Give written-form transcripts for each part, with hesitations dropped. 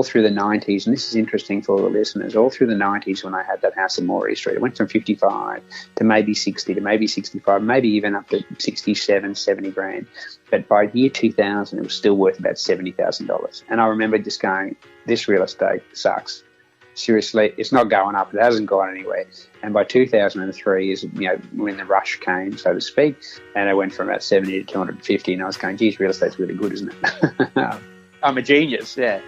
through the 90s, and this is interesting for all the listeners, all through the 90s when I had that house in Morley Street, it went from 55 to maybe 60 to maybe 65, maybe even up to 67, 70 grand. But by year 2000, it was still worth about $70,000. And I remember just going, this real estate sucks. Seriously, it's not going up. It hasn't gone anywhere. And by 2003 is, when the rush came, so to speak, and I went from about 70 to 250, and I was going, geez, real estate's really good, isn't it? I'm a genius, yeah.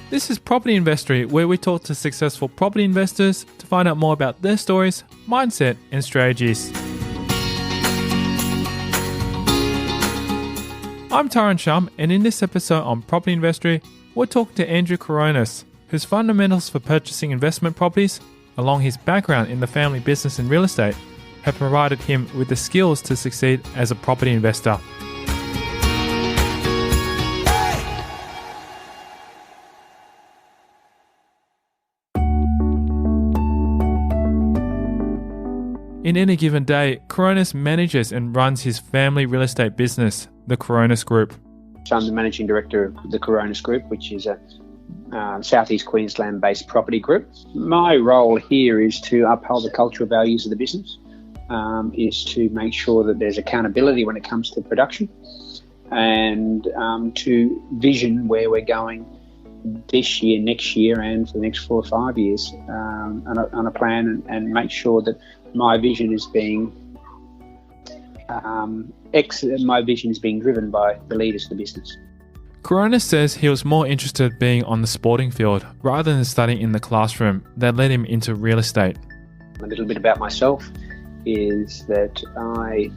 This is Property Investory, where we talk to successful property investors to find out more about their stories, mindset, and strategies. I'm Taran Shum, and in this episode on Property Investory, we'll talk to Andrew Coronis, whose fundamentals for purchasing investment properties, along his background in the family business and real estate, have provided him with the skills to succeed as a property investor. In any given day, Coronis manages and runs his family real estate business, the Coronis Group. So I'm the managing director of the Coronis Group, which is a southeast Queensland-based property group. My role here is to uphold the cultural values of the business, is to make sure that there's accountability when it comes to production, and to vision where we're going this year, next year, and for the next 4 or 5 years on a plan, and make sure that my vision is being driven by the leaders of the business. Coronis says he was more interested being on the sporting field rather than studying in the classroom that led him into real estate. A little bit about myself is that I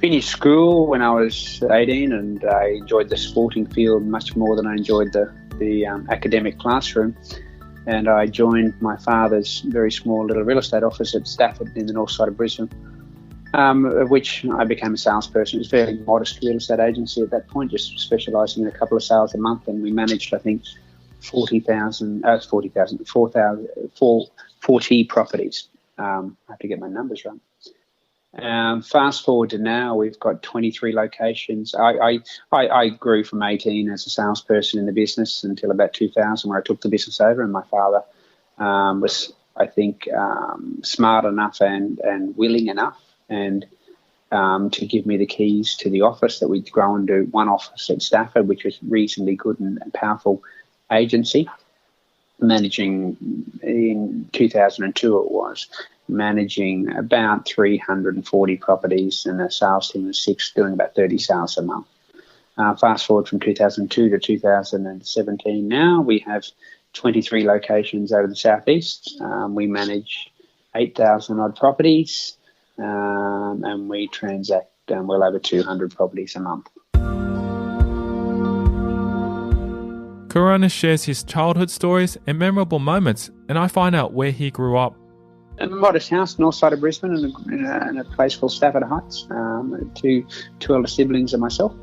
finished school when I was 18, and I enjoyed the sporting field much more than I enjoyed the academic classroom. And I joined my father's very small little real estate office at Stafford in the north side of Brisbane, of which I became a salesperson. It was a very modest real estate agency at that point, just specialising in a couple of sales a month, and we managed, I think, 40 properties. I have to get my numbers right. Fast forward to now, we've got 23 locations. I grew from 18 as a salesperson in the business until about 2000, where I took the business over, and my father was, I think, smart enough and willing enough and to give me the keys to the office that we'd grown to one office at Stafford, which was reasonably good and powerful agency, managing in 2002 it was, managing about 340 properties and a sales team of 6, doing about 30 sales a month. Fast forward from 2002 to 2017 now, we have 23 locations over the southeast. We manage 8,000 odd properties, and we transact well over 200 properties a month. Coronis shares his childhood stories and memorable moments, and I find out where he grew up. A modest house, north side of Brisbane, in a place called Stafford Heights. Two elder siblings and myself,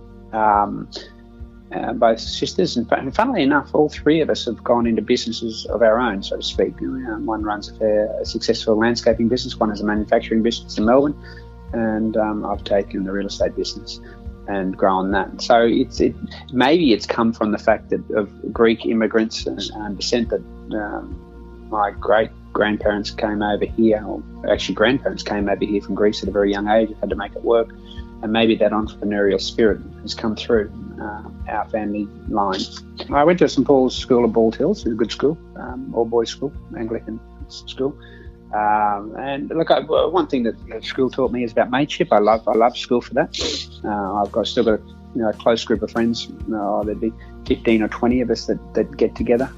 both sisters. And funnily enough, all three of us have gone into businesses of our own, so to speak. One runs a successful landscaping business, one has a manufacturing business in Melbourne, and I've taken the real estate business and grown that. So maybe it's come from the fact that of Greek immigrants and descent, that my great-grandparents came over here, or actually grandparents came over here from Greece at a very young age, had to make it work, and maybe that entrepreneurial spirit has come through our family line. I went to St Paul's School of Bald Hills, it was a good school, all-boys school, Anglican school. And look, one thing that school taught me is about mateship. I love school for that. I've still got a close group of friends. There'd be 15 or 20 of us that get together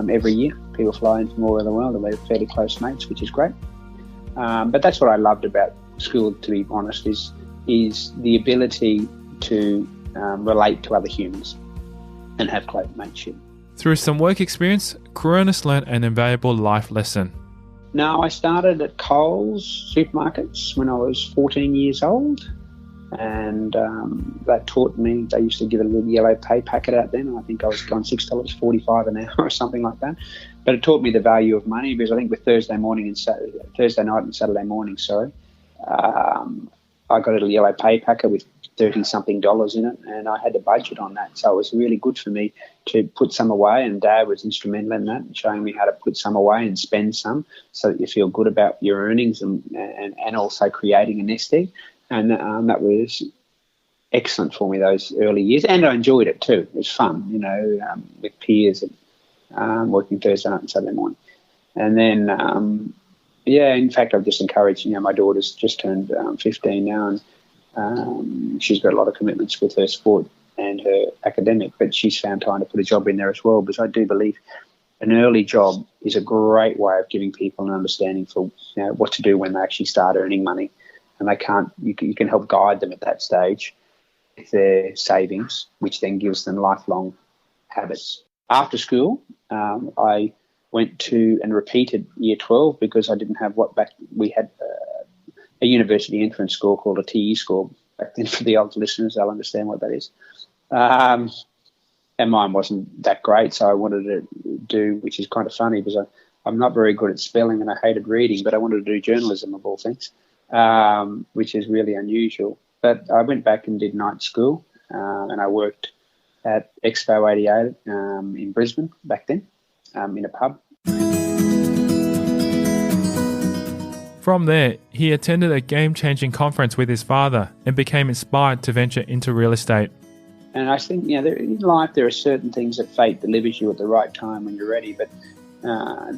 every year. People fly in from all over the world, and we're fairly close mates, which is great. But that's what I loved about school, to be honest, is the ability to relate to other humans and have close mateship. Through some work experience, Coronis learned an invaluable life lesson. No, I started at Coles supermarkets when I was 14 years old, and that taught me, they used to give a little yellow pay packet out then, and I think I was on $6.45 an hour or something like that. But it taught me the value of money, because I think with Thursday night and Saturday morning, I got a little yellow pay packet with $30-something in it, and I had to budget on that. So it was really good for me to put some away, and Dad was instrumental in that, showing me how to put some away and spend some so that you feel good about your earnings and also creating a nest egg. And that was excellent for me those early years, and I enjoyed it too. It was fun, with peers and working Thursday night and Saturday morning. And then, in fact, I've just encouraged, my daughter's just turned 15 now, and she's got a lot of commitments with her sport and her academic, but she's found time to put a job in there as well, because I do believe an early job is a great way of giving people an understanding for what to do when they actually start earning money, and you can help guide them at that stage with their savings, which then gives them lifelong habits. After school, I went to and repeated year 12 because I didn't have we had a university entrance score called a TE score back then. For the old listeners, they'll understand what that is. And mine wasn't that great, so I wanted to do, which is kind of funny because I'm not very good at spelling and I hated reading, but I wanted to do journalism of all things, which is really unusual. But I went back and did night school, and I worked at Expo 88 in Brisbane back then, in a pub. From there, he attended a game-changing conference with his father and became inspired to venture into real estate. And I think, in life there are certain things that fate delivers you at the right time when you're ready. But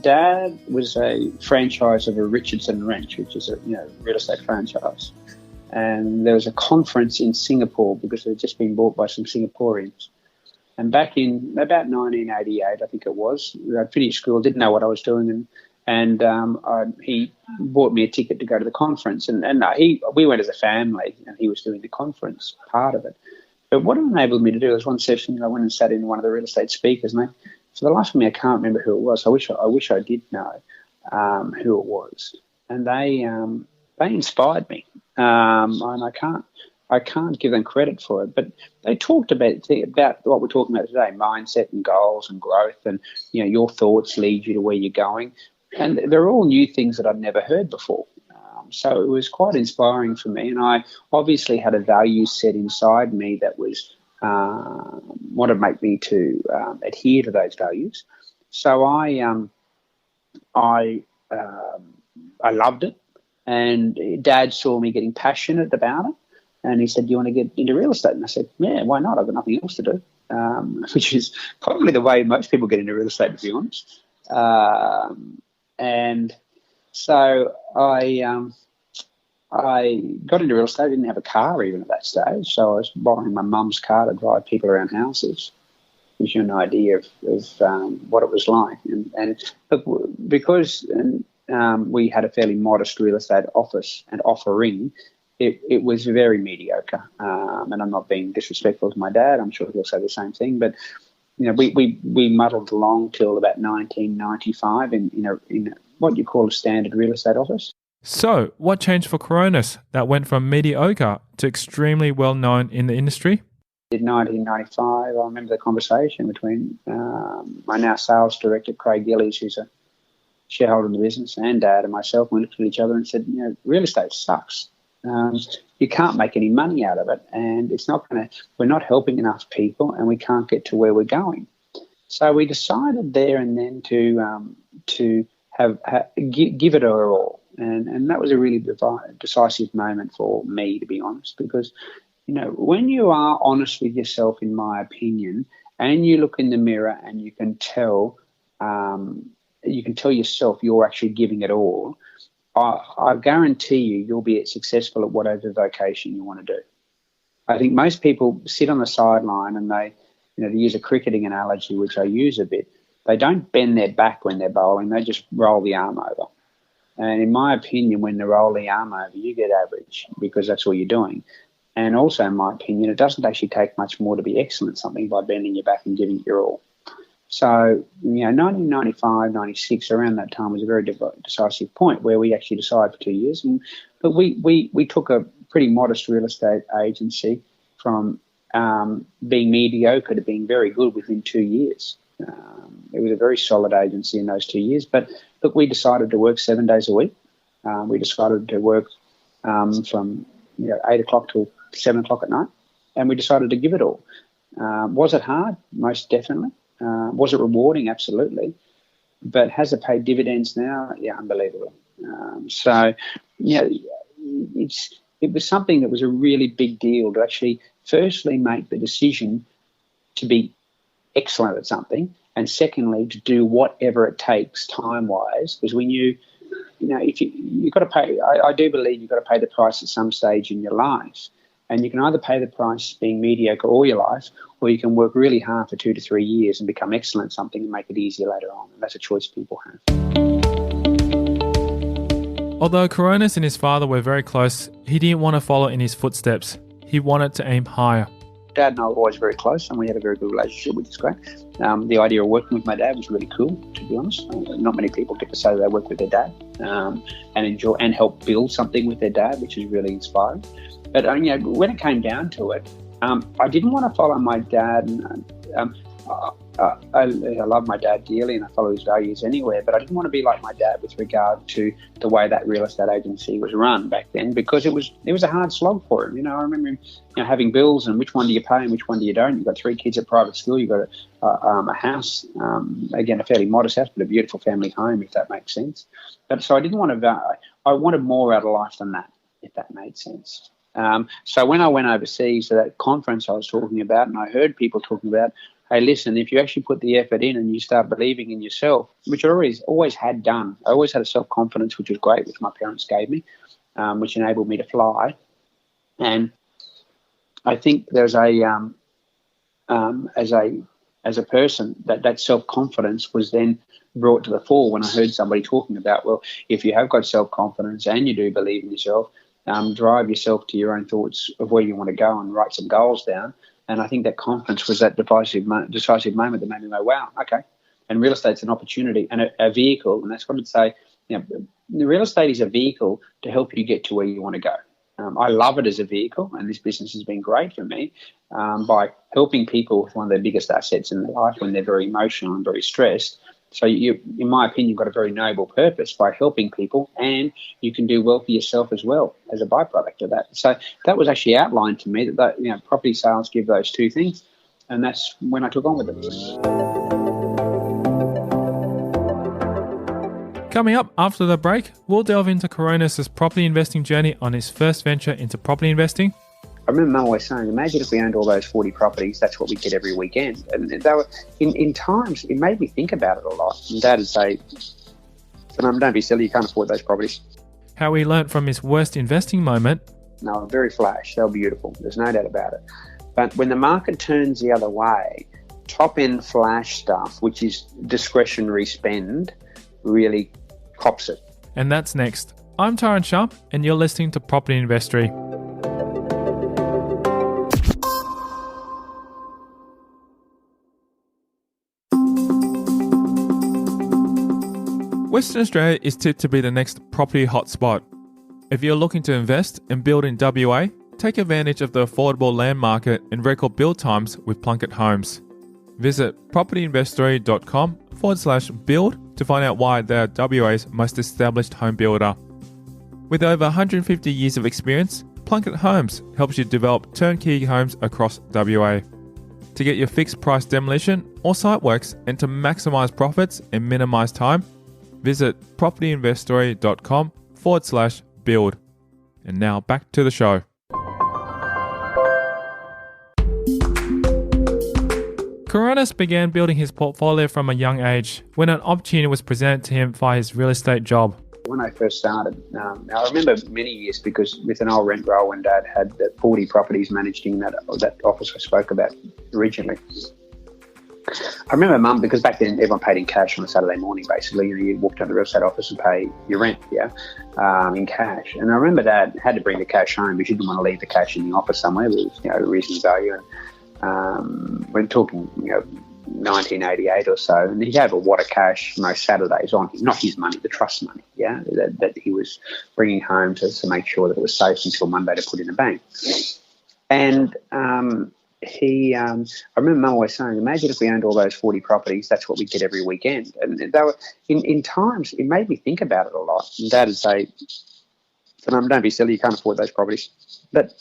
Dad was a franchise of a Richardson Ranch, which is a real estate franchise. And there was a conference in Singapore because it had just been bought by some Singaporeans. And back in about 1988, I think it was, I finished school, didn't know what I was doing, and he bought me a ticket to go to the conference. And we went as a family, and he was doing the conference part of it. But what it enabled me to do was one session, I went and sat in one of the real estate speakers, and for the life of me, I can't remember who it was. I wish I did know who it was. And they inspired me, and I can't give them credit for it. But they talked about what we're talking about today: mindset and goals and growth, and your thoughts lead you to where you're going. And they're all new things that I'd never heard before. So it was quite inspiring for me, and I obviously had a value set inside me that was wanted to make me to adhere to those values. So I loved it, and Dad saw me getting passionate about it, and he said, "Do you want to get into real estate?" And I said, "Yeah, why not? I've got nothing else to do," which is probably the way most people get into real estate, to be honest. And so I got into real estate. I didn't have a car even at that stage, so I was borrowing my mum's car to drive people around houses. Gives you an idea of what it was like. And because we had a fairly modest real estate office and offering, it was very mediocre. And I'm not being disrespectful to my dad. I'm sure he'll say the same thing. But we muddled along till about 1995 in what you call a standard real estate office. So, what changed for Coronis that went from mediocre to extremely well known in the industry? In 1995, I remember the conversation between my now sales director, Craig Gillies, who's a shareholder in the business, and Dad and myself. We looked at each other and said, real estate sucks. You can't make any money out of it, and we're not helping enough people, and we can't get to where we're going. So we decided there and then to give it our all. And that was a really decisive moment for me, to be honest, because, when you are honest with yourself, in my opinion, and you look in the mirror and you can tell yourself you're actually giving it all, I guarantee you'll be successful at whatever vocation you want to do. I think most people sit on the sideline and they use a cricketing analogy, which I use a bit. They don't bend their back when they're bowling, they just roll the arm over. And in my opinion, when they roll the arm over, you get average because that's all you're doing. And also, in my opinion, it doesn't actually take much more to be excellent at something by bending your back and giving it your all. So, 1995, 96, around that time was a very decisive point where we actually decided for 2 years. But we took a pretty modest real estate agency from being mediocre to being very good within 2 years. It was a very solid agency in those 2 years. But look, we decided to work 7 days a week. We decided to work from 8 o'clock till 7 o'clock at night, and we decided to give it all. Was it hard? Most definitely. Was it rewarding? Absolutely. But has it paid dividends now? Yeah, unbelievable. It was something that was a really big deal to actually firstly make the decision to be excellent at something, and secondly to do whatever it takes time-wise, because we knew, if you've got to pay, I do believe you've got to pay the price at some stage in your life, and you can either pay the price being mediocre all your life, or you can work really hard for 2 to 3 years and become excellent at something and make it easier later on. And that's a choice people have. Although Coronis and his father were very close, he didn't want to follow in his footsteps. He wanted to aim higher. Dad and I were always very close, and we had a very good relationship, which is great. The idea of working with my dad was really cool, to be honest. Not many people get to say they work with their dad and enjoy and help build something with their dad, which is really inspiring. But when it came down to it, I didn't want to follow my dad. I love my dad dearly, and I follow his values anywhere, but I didn't want to be like my dad with regard to the way that real estate agency was run back then, because it was a hard slog for him. I remember him having bills, and which one do you pay and which one do you don't. You've got 3 kids at private school, you've got a house, again, a fairly modest house, but a beautiful family home, if that makes sense. But so I didn't want to, I wanted more out of life than that, if that made sense. So when I went overseas to that conference I was talking about, and I heard people talking about, hey, listen, if you actually put the effort in and you start believing in yourself, which I always had done. I always had a self-confidence, which was great, which my parents gave me, which enabled me to fly. And I think there's as a person, that self-confidence was then brought to the fore when I heard somebody talking about, well, if you have got self-confidence and you do believe in yourself, drive yourself to your own thoughts of where you want to go and write some goals down. And I think that conference was that decisive moment that made me go, wow, okay. And real estate's an opportunity and a vehicle. And that's what I'd say. The real estate is a vehicle to help you get to where you want to go. I love it as a vehicle, and this business has been great for me by helping people with one of their biggest assets in their life when they're very emotional and very stressed. So you, in my opinion, you've got a very noble purpose by helping people, and you can do well for yourself as well as a byproduct of that. So that was actually outlined to me that property sales give those two things, and that's when I took on with it. Coming up after the break, we'll delve into Coronis' property investing journey on his first venture into property investing. I remember Mum always saying, imagine if we owned all those 40 properties, that's what we get every weekend. And they were, in times, it made me think about it a lot. And Dad would say, Mum, don't be silly, you can't afford those properties. How he learnt from his worst investing moment. No, very flash, they were beautiful, there's no doubt about it. But when the market turns the other way, top-end flash stuff, which is discretionary spend, really cops it. And that's next. I'm Tyron Sharp, and you're listening to Property Investory. Western Australia is tipped to be the next property hotspot. If you're looking to invest and build in WA, take advantage of the affordable land market and record build times with Plunket Homes. Visit propertyinvestory.com/build to find out why they're WA's most established home builder. With over 150 years of experience, Plunket Homes helps you develop turnkey homes across WA. To get your fixed price demolition or site works and to maximise profits and minimise time, visit propertyinvestory.com/build. And now back to the show. Coronis began building his portfolio from a young age when an opportunity was presented to him via his real estate job. When I first started, I remember many years because with an old rent roll when Dad had 40 properties managed in that office I spoke about originally. I remember Mum, because back then everyone paid in cash on a Saturday morning, basically. You walked to the real estate office and pay your rent, in cash. And I remember Dad had to bring the cash home because he didn't want to leave the cash in the office somewhere. It was, a reasonable value. And we're talking, 1988 or so, and he'd have a wad of cash most Saturdays on him, not his money, the trust money, that he was bringing home to make sure that it was safe until Monday to put in the bank. And I remember Mum always saying, imagine if we owned all those 40 properties, that's what we get every weekend. And they were, in times, it made me think about it a lot. And Dad would say, So don't be silly, you can't afford those properties. But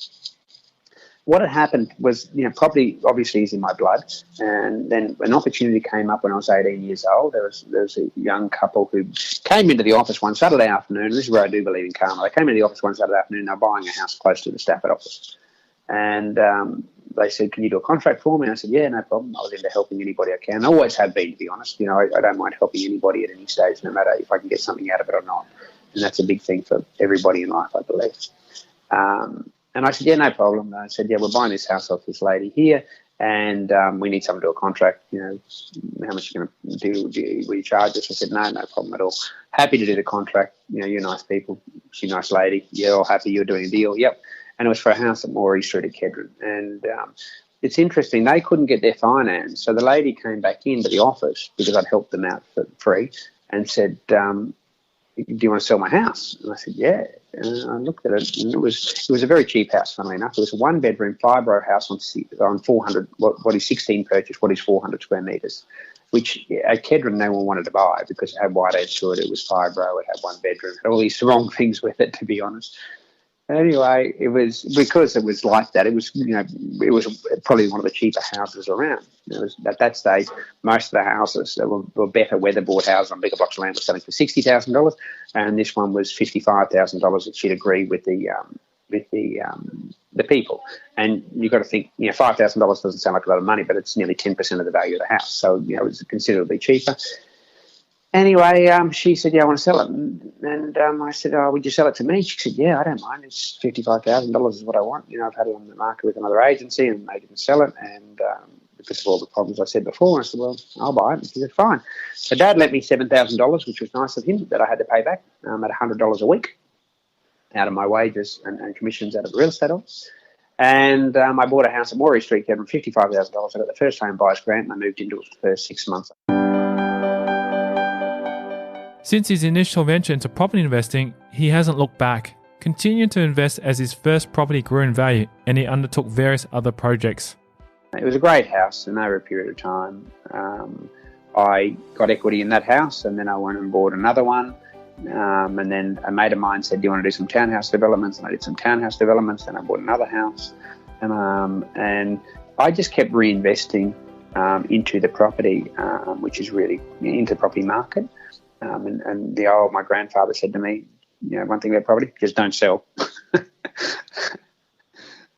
what had happened was, property obviously is in my blood, and then an opportunity came up when I was 18 years old. There was a young couple who came into the office one Saturday afternoon. This is where I do believe in karma. They came into the office one Saturday afternoon. They were buying a house close to the Stafford office, and they said, "Can you do a contract for me?" And I said, "Yeah, no problem." I was into helping anybody I can. I always have been, to be honest. I don't mind helping anybody at any stage, no matter if I can get something out of it or not. And that's a big thing for everybody in life, I believe. And I said, "Yeah, no problem." I said, "Yeah, we're buying this house off this lady here, and we need someone to do a contract. How much are you going to do? Will you charge us?" I said, "No problem at all. Happy to do the contract. You're nice people. She's a nice lady. You're all happy you're doing a deal." Yep. And it was for a house at Morey Street at Kedron. And it's interesting, they couldn't get their finance. So the lady came back into the office because I'd helped them out for free and said, "Do you want to sell my house?" And I said, "Yeah." And I looked at it, and it was a very cheap house, funnily enough. It was a one-bedroom, 5-row house on 400, what is 16 purchase, what is 400 square metres, which at Kedron no one wanted to buy because it had wide edge to it. It was 5-row, it had one bedroom, it had all these wrong things with it, to be honest. Anyway, it was because it was like that. It was, it was probably one of the cheaper houses around. It was at that stage. Most of the houses that were better weatherboard houses on bigger blocks of land were selling for $60,000, and this one was $55,000. That she'd agreed with the people. And you've got to think, $5,000 doesn't sound like a lot of money, but it's nearly 10% of the value of the house. So it was considerably cheaper. Anyway, she said, "Yeah, I want to sell it." And I said, "Oh, would you sell it to me?" She said, "Yeah, I don't mind. It's $55,000 is what I want. I've had it on the market with another agency and they didn't sell it. And because of all the problems I said before, I said, "Well, I'll buy it." And she said, "Fine." So Dad lent me $7,000, which was nice of him, that I had to pay back at $100 a week out of my wages and commissions out of the real estate office. And I bought a house at Morey Street, Kevin, $55,000. I got the first home buyer's grant and I moved into it for the first 6 months. Since his initial venture into property investing, he hasn't looked back, continuing to invest as his first property grew in value, and he undertook various other projects. It was a great house, and over a period of time, I got equity in that house, and then I went and bought another one. And then a mate of mine said, "Do you want to do some townhouse developments?" And I did some townhouse developments, then I bought another house. And I just kept reinvesting into the property, which is really into the property market. And my grandfather said to me, one thing about property, just don't sell.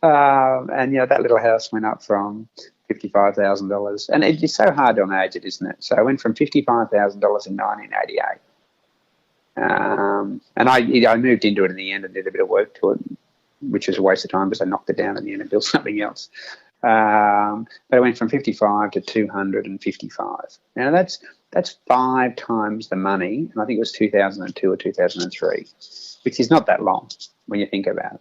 And that little house went up from $55,000. And it's so hard to imagine, isn't it? So I went from $55,000 in 1988. And I moved into it in the end and did a bit of work to it, which was a waste of time because I knocked it down in the end and built something else. But I went from 55 to 255. Now that's 5 times the money, and I think it was 2002 or 2003, which is not that long when you think about it.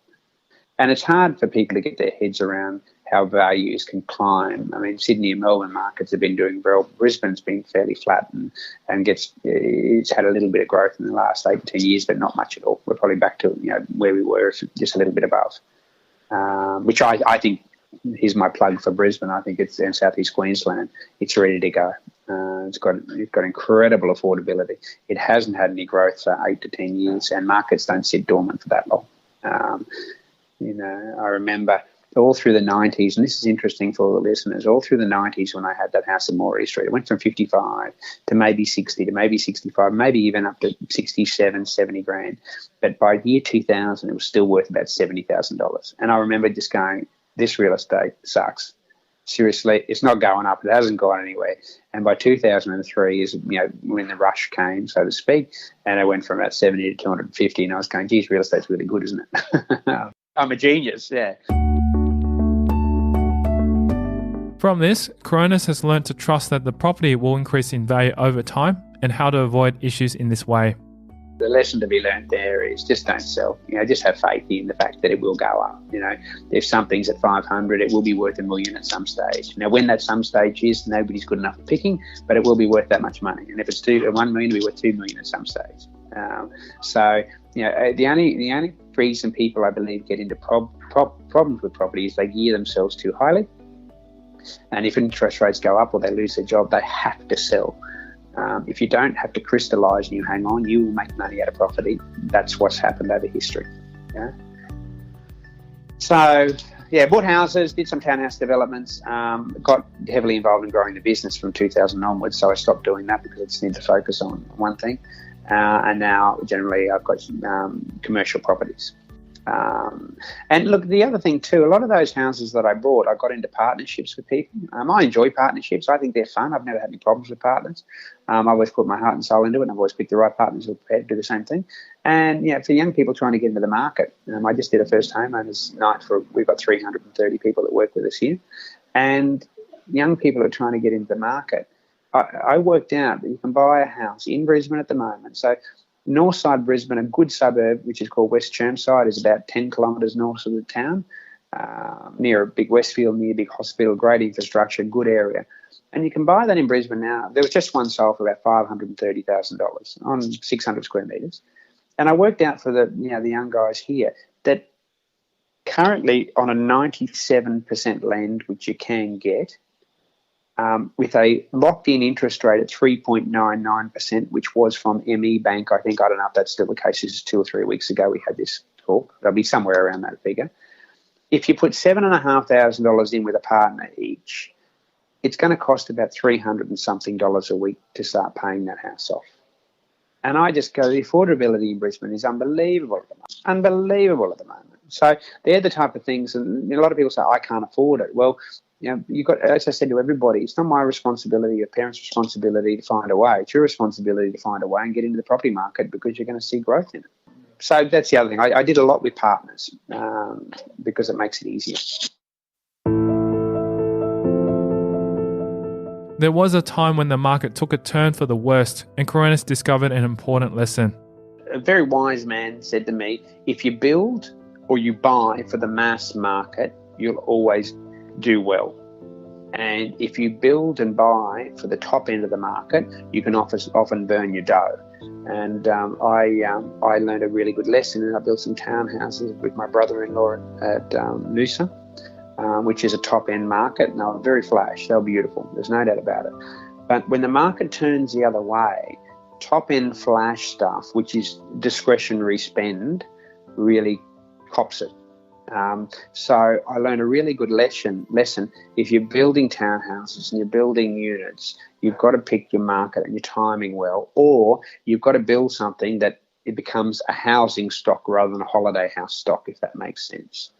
And it's hard for people to get their heads around how values can climb. I mean, Sydney and Melbourne markets have been doing well. Brisbane's been fairly flat and it's had a little bit of growth in the last 8 to 10 years, but not much at all. We're probably back to where we were, just a little bit above, which I think. Here's my plug for Brisbane. I think it's in southeast Queensland. It's ready to go. It's got incredible affordability. It hasn't had any growth for 8 to 10 years, and markets don't sit dormant for that long. I remember all through the 90s, and this is interesting for all the listeners, all through the 90s when I had that house in Morey Street, it went from 55 to maybe 60 to maybe 65, maybe even up to 67, 70 grand. But by year 2000, it was still worth about $70,000. And I remember just going, this real estate sucks. Seriously, it's not going up. It hasn't gone anywhere. And by 2003 is when the rush came, so to speak, and it went from about 70 to 250. And I was going, geez, real estate's really good, isn't it? I'm a genius, yeah. From this, Coronis has learned to trust that the property will increase in value over time and how to avoid issues in this way. The lesson to be learned there is just don't sell. Just have faith in the fact that it will go up. If something's at 500, it will be worth $1 million at some stage. Now, when that some stage is, nobody's good enough for picking, but it will be worth that much money. And if it's $1 million, it'll be worth $2 million at some stage. The only reason people, I believe, get into problems with property is they gear themselves too highly. And if interest rates go up or they lose their job, they have to sell. If you don't have to crystallise and you hang on, you will make money out of property. That's what's happened over history. Yeah. So, yeah, bought houses, did some townhouse developments, got heavily involved in growing the business from 2000 onwards. So I stopped doing that because I just need to focus on one thing. And now generally I've got commercial properties. And look, the other thing too, a lot of those houses that I bought, I got into partnerships with people. I enjoy partnerships. I think they're fun. I've never had any problems with partners. I always put my heart and soul into it, and I've always picked the right partners who are prepared to do the same thing. And for young people trying to get into the market, I just did a first homeowners night we've got 330 people that work with us here, and young people are trying to get into the market. I worked out that you can buy a house in Brisbane at the moment. So north side Brisbane, a good suburb, which is called West Chermside, is about 10 kilometres north of the town, near a big Westfield, near a big hospital, great infrastructure, good area. And you can buy that in Brisbane now. There was just one sold for about $530,000 on 600 square metres. And I worked out for the young guys here that currently on a 97% lend, which you can get, with a locked-in interest rate at 3.99%, which was from ME Bank. I don't know if that's still the case. This is 2 or 3 weeks ago we had this talk. It'll be somewhere around that figure. If you put $7,500 in with a partner each, it's going to cost about $300 and something a week to start paying that house off. And I just go, the affordability in Brisbane is unbelievable at the moment. Unbelievable at the moment. So they're the type of things, and a lot of people say, I can't afford it. Well, you've got, as I said to everybody, it's not my responsibility, your parents' responsibility to find a way. It's your responsibility to find a way and get into the property market because you're going to see growth in it. So that's the other thing. I did a lot with partners because it makes it easier. There was a time when the market took a turn for the worst, and Coronis discovered an important lesson. A very wise man said to me, if you build or you buy for the mass market, you'll always do well. And if you build and buy for the top end of the market, you can often burn your dough. And I learned a really good lesson, and I built some townhouses with my brother-in-law at Noosa, which is a top-end market, and they were very flash. They were beautiful. There's no doubt about it. But when the market turns the other way, top-end flash stuff, which is discretionary spend, really cops it. So I learned a really good lesson. If you're building townhouses and you're building units, you've got to pick your market and your timing well, or you've got to build something that it becomes a housing stock rather than a holiday house stock, if that makes sense.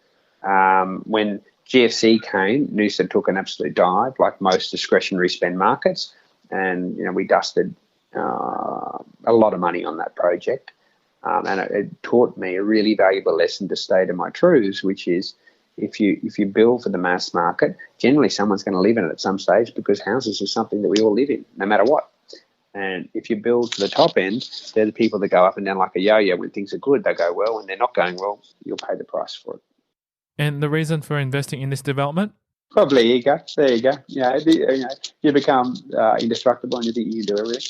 When GFC came, Noosa took an absolute dive, like most discretionary spend markets, and we dusted a lot of money on that project. And it taught me a really valuable lesson to stay to my truths, which is if you build for the mass market, generally someone's going to live in it at some stage, because houses is something that we all live in, no matter what. And if you build for the top end, they're the people that go up and down like a yo-yo. When things are good, they go well. When they're not going well, you'll pay the price for it. And the reason for investing in this development? Probably ego. There you go. You become indestructible and you think you can do everything.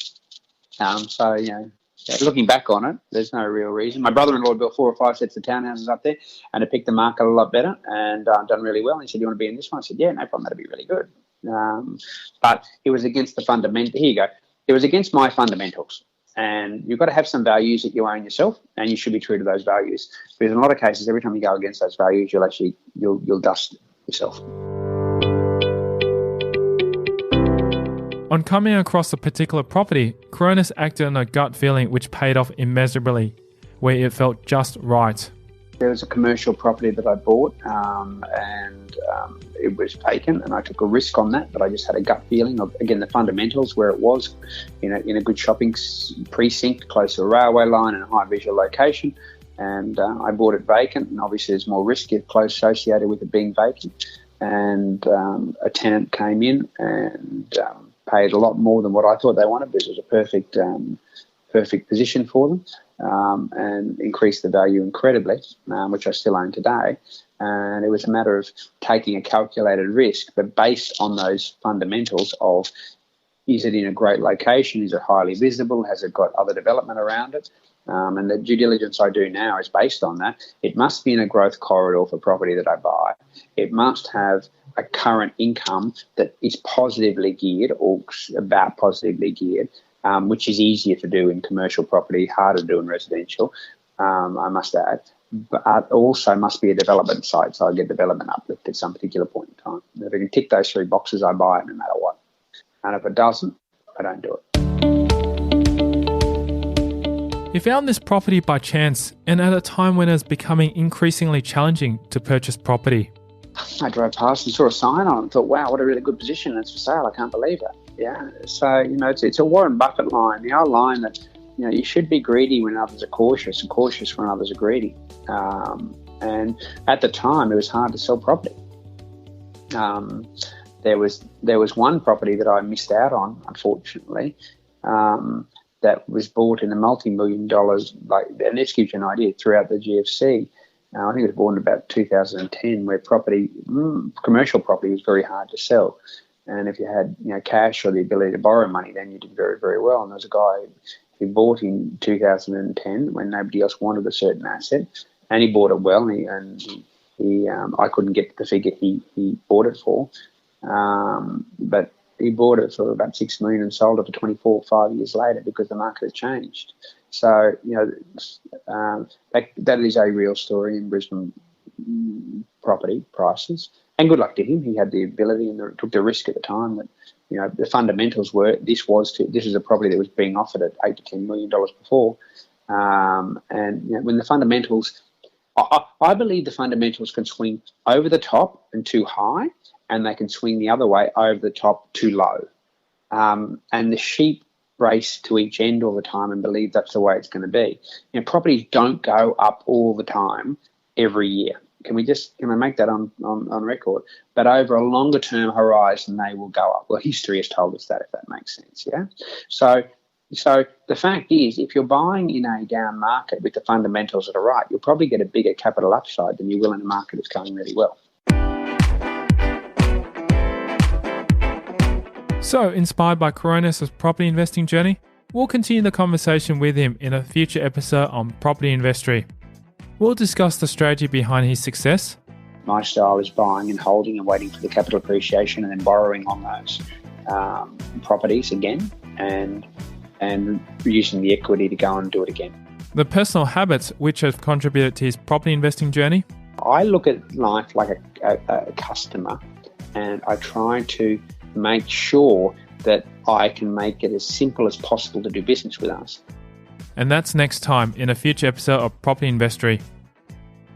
Looking back on it, there's no real reason. My brother-in-law built 4 or 5 sets of townhouses up there, and it picked the market a lot better and done really well. And he said, "You want to be in this one?" I said, "Yeah, no problem. That'll be really good." But it was against the fundamental. Here you go. It was against my fundamentals. And you've got to have some values that you own yourself, and you should be true to those values. Because in a lot of cases, every time you go against those values, you'll dust yourself. On coming across a particular property, Coronis acted on a gut feeling which paid off immeasurably, where it felt just right. There was a commercial property that I bought, and it was vacant, and I took a risk on that, but I just had a gut feeling of, again, the fundamentals, where it was in a good shopping precinct, close to a railway line and a high visual location, and I bought it vacant, and obviously there's more risk close associated with it being vacant, and a tenant came in and paid a lot more than what I thought they wanted, because it was a perfect position for them, and increased the value incredibly, which I still own today. And it was a matter of taking a calculated risk, but based on those fundamentals of, is it in a great location? Is it highly visible? Has it got other development around it? And the due diligence I do now is based on that. It must be in a growth corridor for property that I buy. It must have a current income that is positively geared, or about positively geared, which is easier to do in commercial property, harder to do in residential, I must add. but also must be a development site, so I get development uplift at some particular point in time. If I can tick those 3 boxes, I buy it no matter what. And if it doesn't, I don't do it. You found this property by chance and at a time when it was becoming increasingly challenging to purchase property. I drove past and saw a sign on it and thought, wow, what a really good position. It's for sale. I can't believe it. Yeah. So, it's a Warren Buffett line, the old line that, you should be greedy when others are cautious and cautious when others are greedy. And at the time, it was hard to sell property. There was one property that I missed out on, unfortunately, that was bought in the multi-million dollars, and this gives you an idea, throughout the GFC. I think it was bought in about 2010, where commercial property was very hard to sell. And if you had cash or the ability to borrow money, then you did very, very well. And there was a guy who bought in 2010 when nobody else wanted a certain asset, and he bought it well, and I couldn't get the figure he bought it for, but he bought it for about $6 million and sold it for 24 5 years later because the market has changed. So, that is a real story in Brisbane property prices. And good luck to him. He had the ability and took the risk at the time that, the fundamentals were this is a property that was being offered at $8 to $10 million before. When the fundamentals, I believe the fundamentals can swing over the top and too high, and they can swing the other way over the top too low. And the sheep race to each end all the time and believe that's the way it's going to be. Properties don't go up all the time every year. Can I make that on record? But over a longer term horizon, they will go up. Well, history has told us that, if that makes sense. Yeah. So the fact is, if you're buying in a down market with the fundamentals that are right, you'll probably get a bigger capital upside than you will in a market that's going really well. So, inspired by Coronis' property investing journey, we'll continue the conversation with him in a future episode on property investory. We'll discuss the strategy behind his success. My style is buying and holding and waiting for the capital appreciation and then borrowing on those properties again and using the equity to go and do it again. The personal habits which have contributed to his property investing journey. I look at life like a customer, and I try to make sure that I can make it as simple as possible to do business with us. And that's next time in a future episode of Property Investory.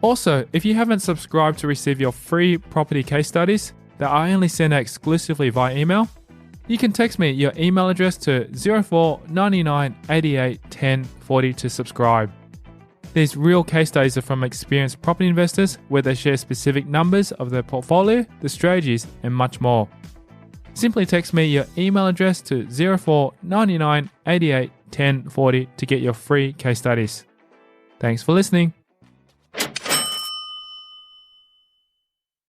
Also, if you haven't subscribed to receive your free property case studies that I only send out exclusively via email, you can text me your email address to 04 99 88 10 40 to subscribe. These real case studies are from experienced property investors where they share specific numbers of their portfolio, the strategies, and much more. Simply text me your email address to 04 99 88 10 40 to get your free case studies. Thanks for listening.